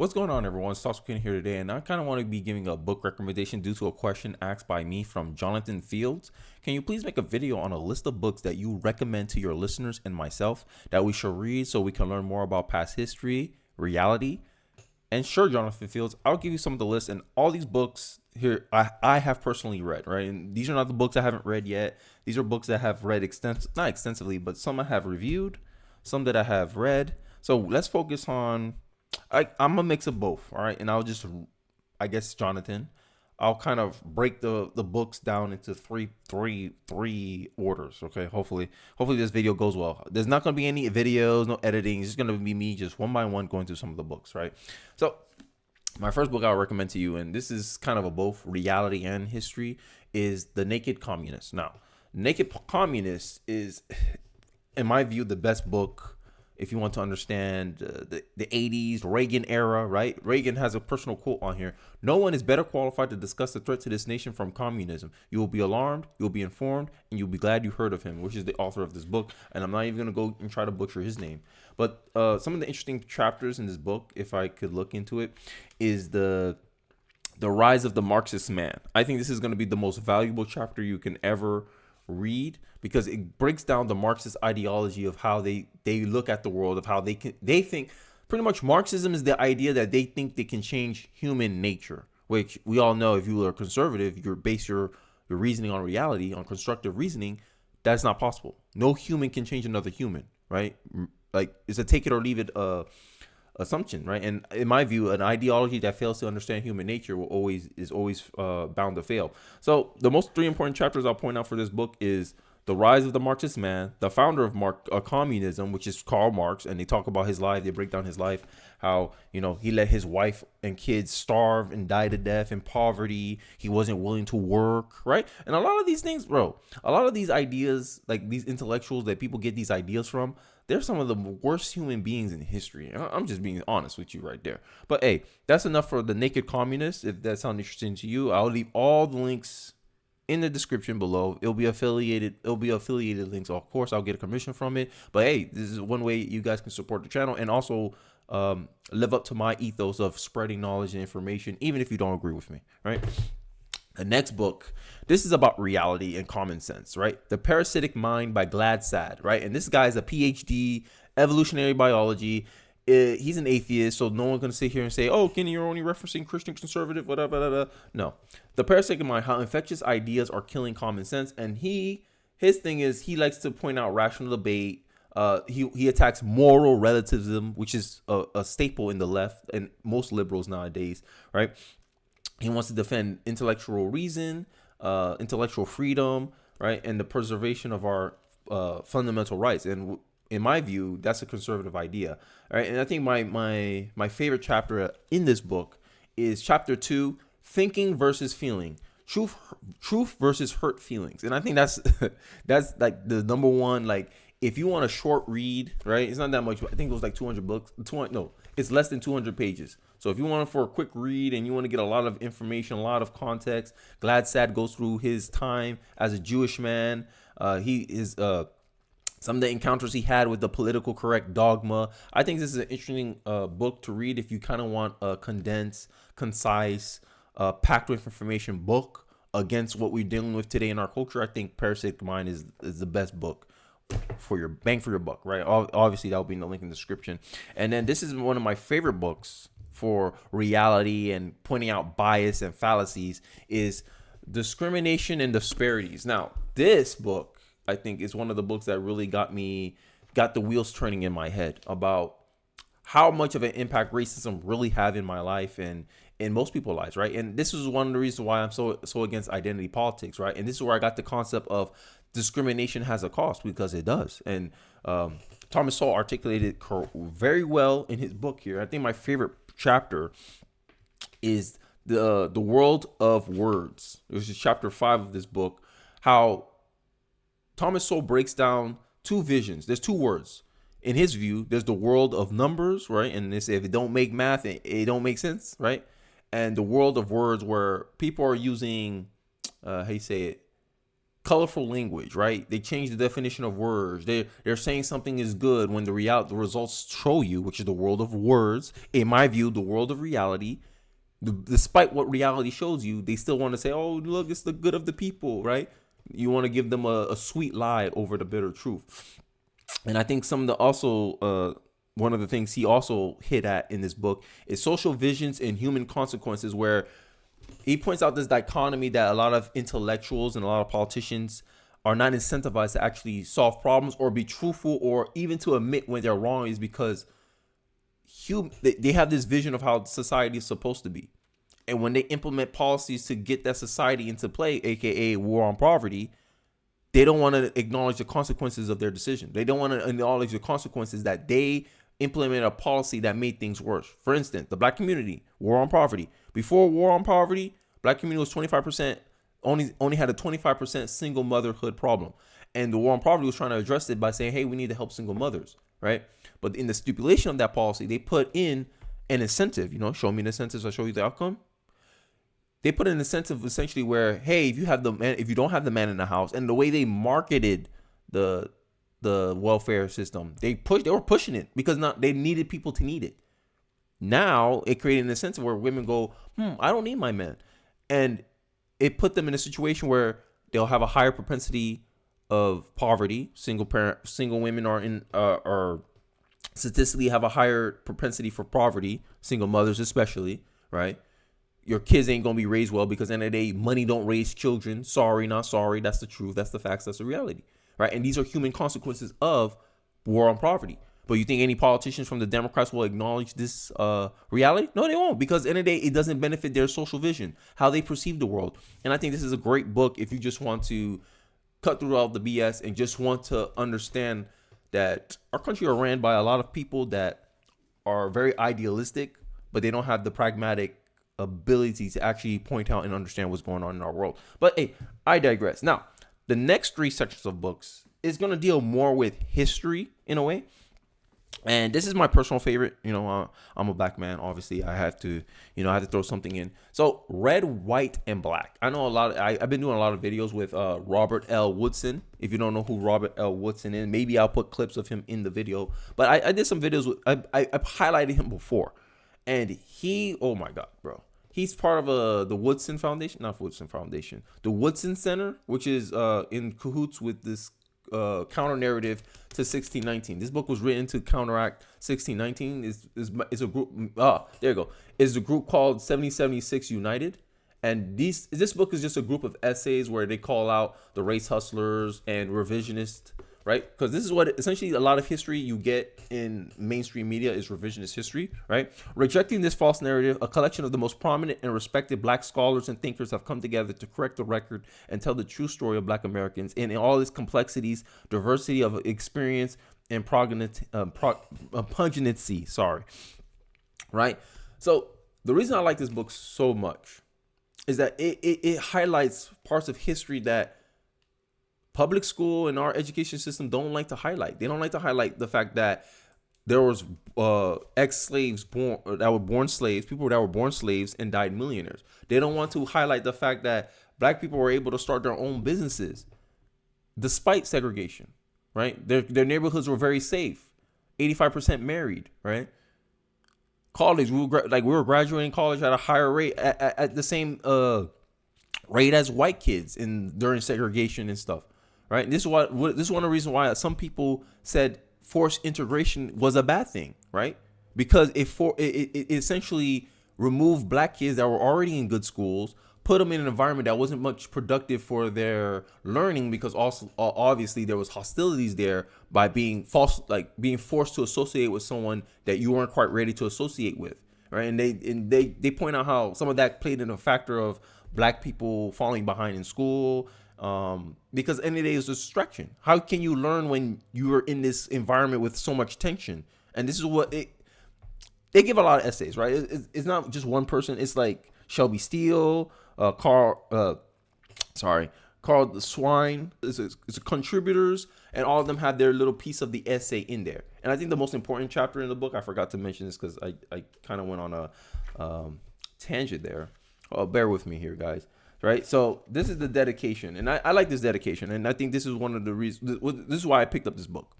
What's going on, everyone? It's Toxic here today, and I kind of want to be giving a book recommendation due to a question asked by me from Jonathan Fields. Can you please make a video on a list of books that you recommend to your listeners and myself that we should read so we can learn more about past history, reality? And sure, Jonathan Fields, I'll give you some of the list, and all these books here I have personally read, right? And these are not the books I haven't read yet. These are books that I have read not extensively, but some I have reviewed, some that I have read. So let's focus on I'm a mix of both, all right? And I guess, Jonathan, I'll kind of break the books down into three orders, okay? Hopefully this video goes well. There's not going to be any videos, no editing. It's just going to be me just one by one going through some of the books, right? So my first book I'll recommend to you, and this is kind of a both reality and history, is The Naked Communist. Now, Naked Communist is, in my view, the best book if you want to understand the 80s Reagan era, right? Reagan has a personal quote on here. No one is better qualified to discuss the threat to this nation from communism. You will be alarmed, you'll be informed, and you'll be glad you heard of him, which is the author of this book. And I'm not even going to go and try to butcher his name. But some of the interesting chapters in this book, if I could look into it, is the rise of the Marxist man. I think this is going to be the most valuable chapter you can ever read, because it breaks down the Marxist ideology of how they look at the world, of how they think pretty much Marxism is the idea that they think they can change human nature, which we all know if you are conservative, you base your reasoning on reality, on constructive reasoning. That's not possible. No human can change another human, right? Like, it's a take it or leave it assumption, right? And in my view, an ideology that fails to understand human nature is always bound to fail. So the most three important chapters I'll point out for this book is the rise of the Marxist man, the founder of communism, which is Karl Marx, and they talk about his life. They break down his life, how, he let his wife and kids starve and die to death in poverty. He wasn't willing to work, right? And a lot of these things, bro, a lot of these ideas, like these intellectuals that people get these ideas from, they're some of the worst human beings in history. I'm just being honest with you right there. But hey, that's enough for The Naked Communist. If that sounds interesting to you, I'll leave all the links in the description below. It'll be affiliated links. Of course, I'll get a commission from it. But hey, this is one way you guys can support the channel and also live up to my ethos of spreading knowledge and information, even if you don't agree with me, right? The next book, this is about reality and common sense, right? The Parasitic Mind by Gladsad, right? And this guy is a PhD, evolutionary biology. He's an atheist, so no one's going to sit here and say, oh, Kenny, you're only referencing Christian conservative, whatever. No. The Parasitic Mind, how infectious ideas are killing common sense. And his thing is he likes to point out rational debate. He attacks moral relativism, which is a staple in the left and most liberals nowadays, right? He wants to defend intellectual reason, intellectual freedom, right, and the preservation of our fundamental rights. And in my view, that's a conservative idea, right? And I think my favorite chapter in this book is chapter 2, Thinking versus Feeling, Truth versus Hurt Feelings. And I think that's like the number one. Like, if you want a short read, right? It's not that much. I think it was like 200 books. It's less than 200 pages. So if you want it for a quick read and you want to get a lot of information, a lot of context, Gladsad goes through his time as a Jewish man. He is some of the encounters he had with the political correct dogma. I think this is an interesting book to read if you kind of want a condensed, concise, packed with information book against what we're dealing with today in our culture. I think Parasitic Mind is the best book for your bang for your buck, right? Obviously, that will be in the link in the description. And then this is one of my favorite books for reality and pointing out bias and fallacies, is Discrimination and Disparities. Now, this book, I think, is one of the books that really got the wheels turning in my head about how much of an impact racism really have in my life and in most people's lives, right? And this is one of the reasons why I'm so against identity politics, right? And this is where I got the concept of discrimination has a cost, because it does. And Thomas Sowell articulated very well in his book here. I think my favorite chapter is the world of words. This is chapter 5 of this book, how Thomas Sowell breaks down two visions. There's two words. In his view, there's the world of numbers, right? And they say if it don't make math, it don't make sense, right? And the world of words, where people are using, how you say it, colorful language, right? They change the definition of words. They're saying something is good when the results show you, which is the world of words. In my view, the world of reality. Despite what reality shows you, they still want to say, "Oh, look, it's the good of the people," right? You want to give them a sweet lie over the bitter truth. And I think some of the also one of the things he also hit at in this book is social visions and human consequences, where he points out this dichotomy that a lot of intellectuals and a lot of politicians are not incentivized to actually solve problems or be truthful or even to admit when they're wrong, is because they have this vision of how society is supposed to be. And when they implement policies to get that society into play, aka war on poverty, they don't want to acknowledge the consequences of their decision. They don't want to acknowledge the consequences that they implemented a policy that made things worse. For instance, the black community, war on poverty. Before war on poverty, black community was 25%, only had a 25% single motherhood problem. And the war on poverty was trying to address it by saying, hey, we need to help single mothers, right? But in the stipulation of that policy, they put in an incentive, show me an incentive, I'll show you the outcome. They put an incentive essentially where, hey, if you don't have the man in the house, and the way they marketed the welfare system, they were pushing it because they needed people to need it. Now it created an incentive where women go, I don't need my man, and it put them in a situation where they'll have a higher propensity of poverty. Single women are statistically have a higher propensity for poverty. Single mothers especially, right? Your kids ain't gonna be raised well because at the end of the day, money don't raise children. Sorry, not sorry. That's the truth. That's the facts. That's the reality, right? And these are human consequences of war on poverty. But you think any politicians from the Democrats will acknowledge this reality? No, they won't, because at the end of the day, it doesn't benefit their social vision, how they perceive the world. And I think this is a great book if you just want to cut through all the BS and just want to understand that our country are ran by a lot of people that are very idealistic, but they don't have the pragmatic ability to actually point out and understand what's going on in our world. But hey, I digress. Now, the next 3 sections of books is going to deal more with history in a way. And this is my personal favorite. I'm a black man. Obviously, I have to throw something in. So Red, White, and Black. I know I've been doing a lot of videos with Robert L. Woodson. If you don't know who Robert L. Woodson is, maybe I'll put clips of him in the video. But I did some videos. I highlighted him before. And he, oh my God, bro. He's part of the Woodson Foundation, not Woodson Foundation, the Woodson Center, which is in cahoots with this counter narrative to 1619. This book was written to counteract 1619. Is a group. There you go. Is a group called 7076 United. And this book is just a group of essays where they call out the race hustlers and revisionist, right? Because this is what essentially a lot of history you get in mainstream media is revisionist history, right? Rejecting this false narrative, a collection of the most prominent and respected black scholars and thinkers have come together to correct the record and tell the true story of black Americans in all its complexities, diversity of experience, and pungency, right? So the reason I like this book so much is that it highlights parts of history that public school and our education system don't like to highlight. They don't like to highlight the fact that there was ex-slaves people that were born slaves and died millionaires. They don't want to highlight the fact that black people were able to start their own businesses despite segregation, right? Their neighborhoods were very safe, 85% married, right? College, we were graduating college at a higher rate, at the same rate as white kids during segregation and stuff, right? And this is one of the reasons why some people said forced integration was a bad thing, right? Because it essentially removed black kids that were already in good schools, put them in an environment that wasn't much productive for their learning, because also obviously there was hostilities there by being forced to associate with someone that you weren't quite ready to associate with, right? And they point out how some of that played in a factor of black people falling behind in school, because at the end of the day it's a distraction. How can you learn when you are in this environment with so much tension? And this is what they give a lot of essays, right? It's not just one person. It's like Shelby Steele, Carl the Swine, it's contributors, and all of them have their little piece of the essay in there. And I think the most important chapter in the book, I forgot to mention this because I kind of went on a tangent there. Bear with me here, guys. right? So this is the dedication, and I like this dedication, and I think this is one of the reasons. This is why I picked up this book.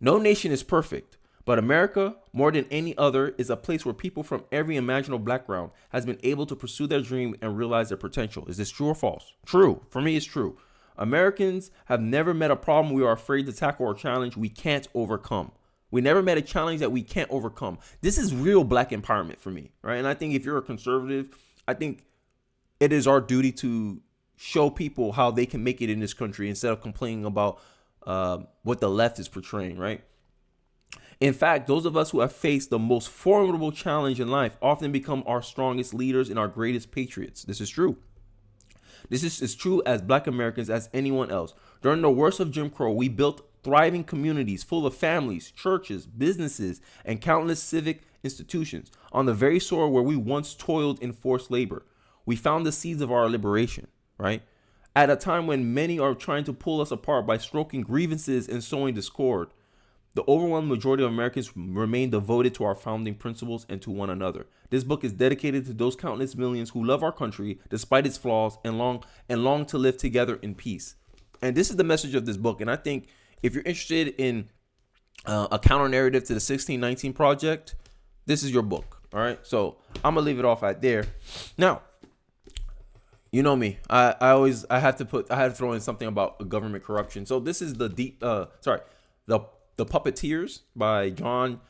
No nation is perfect, but America, more than any other, is a place where people from every imaginable background has been able to pursue their dream and realize their potential. Is this true or false? True. For me, it's true. Americans have never met a problem we are afraid to tackle or challenge we can't overcome. We never met a challenge that we can't overcome. This is real black empowerment for me, right? And I think if you're a conservative, I think it is our duty to show people how they can make it in this country instead of complaining about what the left is portraying, right? In fact, those of us who have faced the most formidable challenge in life often become our strongest leaders and our greatest patriots. This is true. This is as true as black Americans as anyone else. During the worst of Jim Crow, we built thriving communities full of families, churches, businesses, and countless civic institutions on the very soil where we once toiled in forced labor. We found the seeds of our liberation, right? At a time when many are trying to pull us apart by stroking grievances and sowing discord, the overwhelming majority of Americans remain devoted to our founding principles and to one another. This book is dedicated to those countless millions who love our country despite its flaws and long to live together in peace. And this is the message of this book. And I think if you're interested in a counter narrative to the 1619 Project, this is your book. All right. So I'm gonna leave it off right there. Now, you know me. I had to throw in something about government corruption. So this is the Puppeteers by John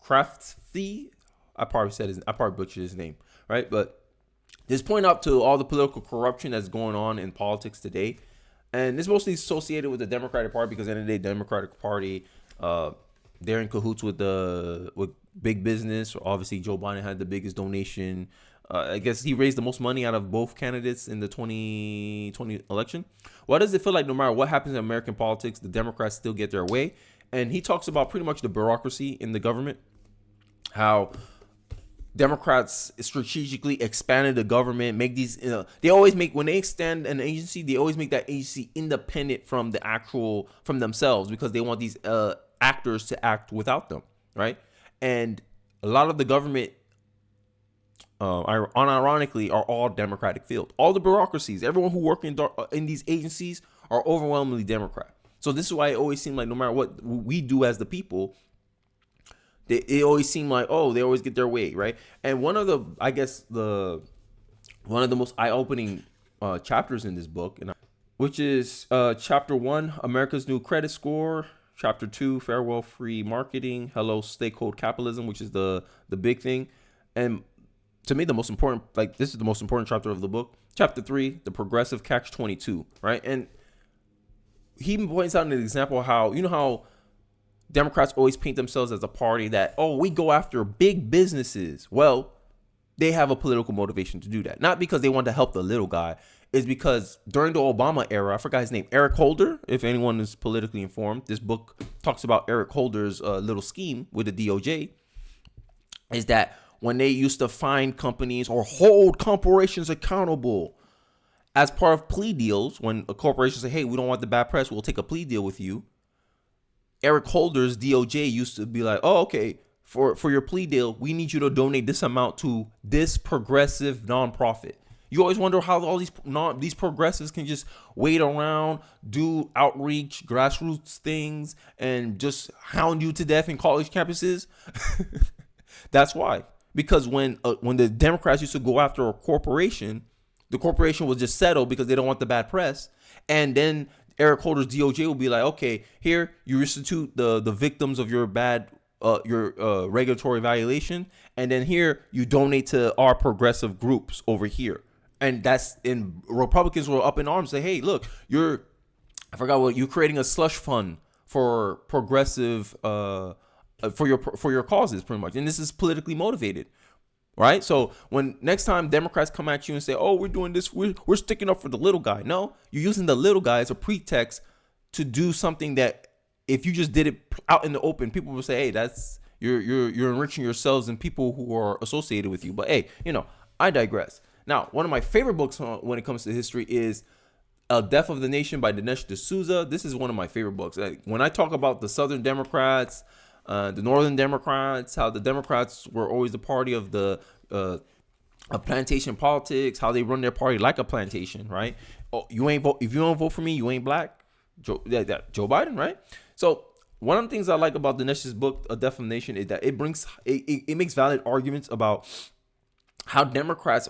Crafty. I probably butchered his name, right? But just point out to all the political corruption that's going on in politics today. And it's mostly associated with the Democratic Party because at the end of the day, Democratic Party, they're in cahoots with big business. Obviously, Joe Biden had the biggest donation. I guess he raised the most money out of both candidates in the 2020 election. Why does it feel like no matter what happens in American politics, the Democrats still get their way? And he talks about pretty much the bureaucracy in the government, how Democrats strategically expanded the government, make these, they always make, when they extend an agency, they always make that agency independent from from themselves because they want these actors to act without them, right? And a lot of the government, unironically, are all Democratic field. All the bureaucracies, everyone who work in these agencies are overwhelmingly Democrat. So this is why it always seemed like no matter what we do as the people, it always seemed like, oh, they always get their way, right? And one of the most eye-opening chapters in this book, which is chapter 1, America's New Credit Score, chapter 2, Farewell Free Marketing, Hello Stakeholder Capitalism, which is the big thing. And to me, the most important, this is the most important chapter of the book. Chapter 3, the Progressive Catch-22, right? And he points out an example how Democrats always paint themselves as a party that, oh, we go after big businesses. Well, they have a political motivation to do that. Not because they want to help the little guy. It's because during the Obama era, I forgot his name, Eric Holder, if anyone is politically informed, this book talks about Eric Holder's little scheme with the DOJ, is that when they used to fine companies or hold corporations accountable as part of plea deals, when a corporation say, hey, we don't want the bad press, we'll take a plea deal with you. Eric Holder's DOJ used to be like, oh, okay, for your plea deal, we need you to donate this amount to this progressive nonprofit. You always wonder how all these progressives can just wait around, do outreach, grassroots things, and just hound you to death in college campuses. That's why. Because when the Democrats used to go after a corporation, the corporation was just settled because they don't want the bad press. And then Eric Holder's DOJ will be like, okay, here you restitute the victims of your regulatory violation, and then here you donate to our progressive groups over here. And Republicans were up in arms, say, hey, look, you're creating a slush fund for progressive for your causes, pretty much, and this is politically motivated. Right. So when next time Democrats come at you and say, oh, we're doing this, we're sticking up for the little guy. No, you're using the little guy as a pretext to do something that if you just did it out in the open, people will say, hey, you're enriching yourselves and people who are associated with you. But hey, I digress. Now, one of my favorite books when it comes to history is Death of the Nation by Dinesh D'Souza. This is one of my favorite books. When I talk about the Southern Democrats, the Northern Democrats, how the Democrats were always the party of the of plantation politics, how they run their party like a plantation, right? Oh, you ain't vote if you don't vote for me, you ain't black. Joe Biden, right? So one of the things I like about Dinesh's book, A Defamation, is that it makes valid arguments about how Democrats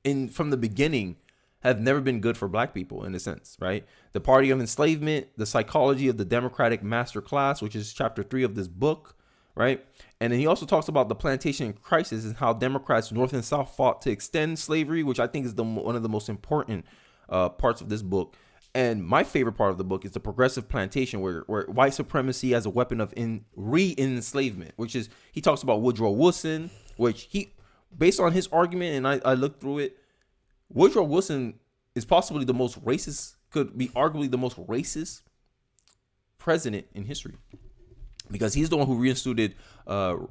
from the beginning have never been good for black people in a sense, right? The party of enslavement, the psychology of the democratic master class, which is chapter 3 of this book, right? And then he also talks about the plantation crisis and how Democrats North and South fought to extend slavery, which I think is one of the most important parts of this book. And my favorite part of the book is the progressive plantation, where white supremacy as a weapon of re-enslavement, which is, he talks about Woodrow Wilson, which based on his argument, and I looked through it, Woodrow Wilson is possibly the most racist, could be arguably the most racist president in history, because he's the one who reinstituted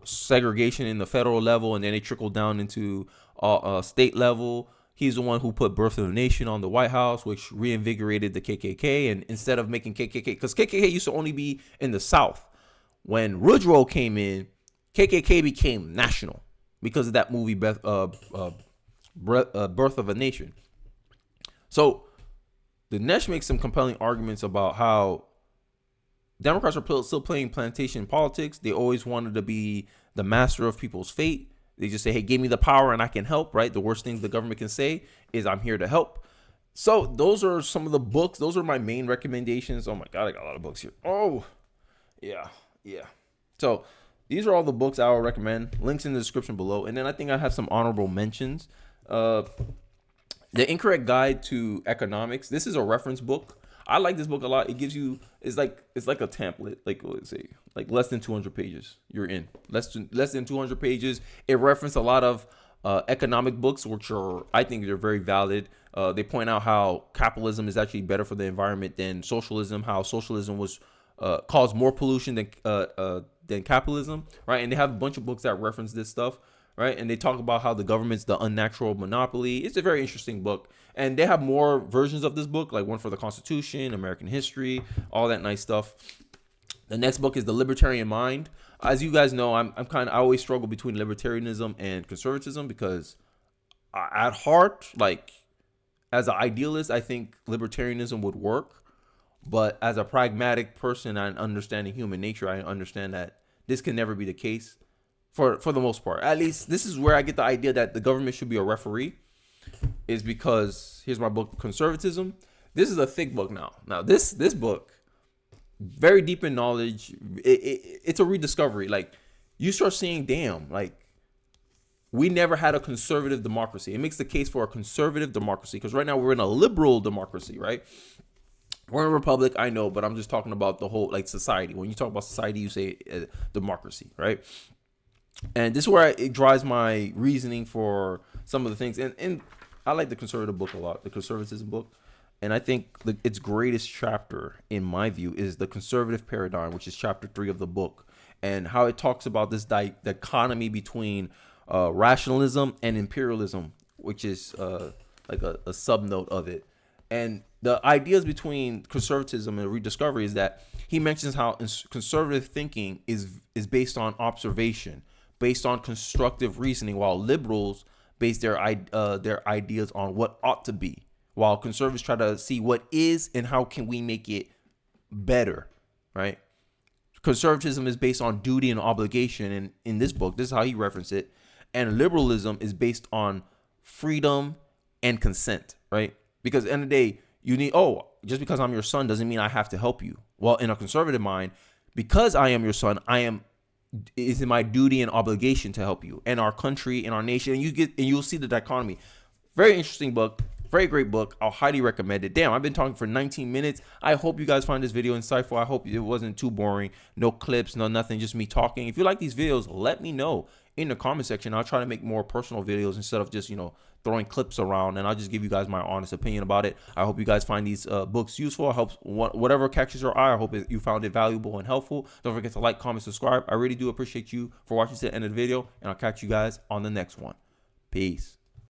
segregation in the federal level, and then it trickled down into state level. He's the one who put Birth of the Nation on the White House, which reinvigorated the KKK. And instead of making KKK, because KKK used to only be in the South, when Woodrow came in, KKK became national because of that movie, Birth of a Nation. So Dinesh makes some compelling arguments about how Democrats are still playing plantation politics. They always wanted to be the master of people's fate. They just say, hey, give me the power and I can help, right? The worst things the government can say is I'm here to help. So those are some of the books. Those are my main recommendations. Oh my God, I got a lot of books here. Oh, yeah. So these are all the books I would recommend. Links in the description below. And then I think I have some honorable mentions. The Incorrect Guide to Economics. This is a reference book. I like this book a lot. It gives you, it's like a template, like let's say, like less than 200 pages. You're in less than 200 pages. It references a lot of economic books, which I think they're very valid. They point out how capitalism is actually better for the environment than socialism. How socialism was caused more pollution than capitalism, right? And they have a bunch of books that reference this stuff, right? And they talk about how the government's the unnatural monopoly. It's a very interesting book. And they have more versions of this book, like one for the Constitution, American history, all that nice stuff. The next book is The Libertarian Mind. As you guys know, I always struggle between libertarianism and conservatism, because at heart, like as an idealist, I think libertarianism would work. But as a pragmatic person and understanding human nature, I understand that this can never be the case for the most part. At least this is where I get the idea that the government should be a referee, is because here's my book, Conservatism. This is a thick book now. Now this book, very deep in knowledge. It's a rediscovery. Like you start seeing, damn, like we never had a conservative democracy. It makes the case for a conservative democracy, because right now we're in a liberal democracy, right? We're in a republic, I know, but I'm just talking about the whole, like, society. When you talk about society, you say democracy, right? And this is where it drives my reasoning for some of the things. And I like the conservative book a lot, the Conservatism book. And I think its greatest chapter, in my view, is the conservative paradigm, which is chapter 3 of the book, and how it talks about this dichotomy between rationalism and imperialism, which is like a sub-note of it. And the ideas between conservatism and rediscovery is that he mentions how conservative thinking is based on observation, based on constructive reasoning, while liberals base their ideas on what ought to be, while conservatives try to see what is and how can we make it better, right? Conservatism is based on duty and obligation, and in this book, this is how he referenced it. And liberalism is based on freedom and consent, right? Because at the end of the day, you need, just because I'm your son doesn't mean I have to help you. Well, in a conservative mind, because I am your son, it's my duty and obligation to help you and our country and our nation. And you'll see the dichotomy. Very interesting book. Very great book. I'll highly recommend it. Damn, I've been talking for 19 minutes. I hope you guys find this video insightful. I hope it wasn't too boring. No clips, no nothing, just me talking. If you like these videos, let me know in the comment section. I'll try to make more personal videos instead of just, throwing clips around, and I'll just give you guys my honest opinion about it. I hope you guys find these books useful. I hope whatever catches your eye, I hope you found it valuable and helpful. Don't forget to like, comment, subscribe. I really do appreciate you for watching to the end of the video, and I'll catch you guys on the next one. Peace.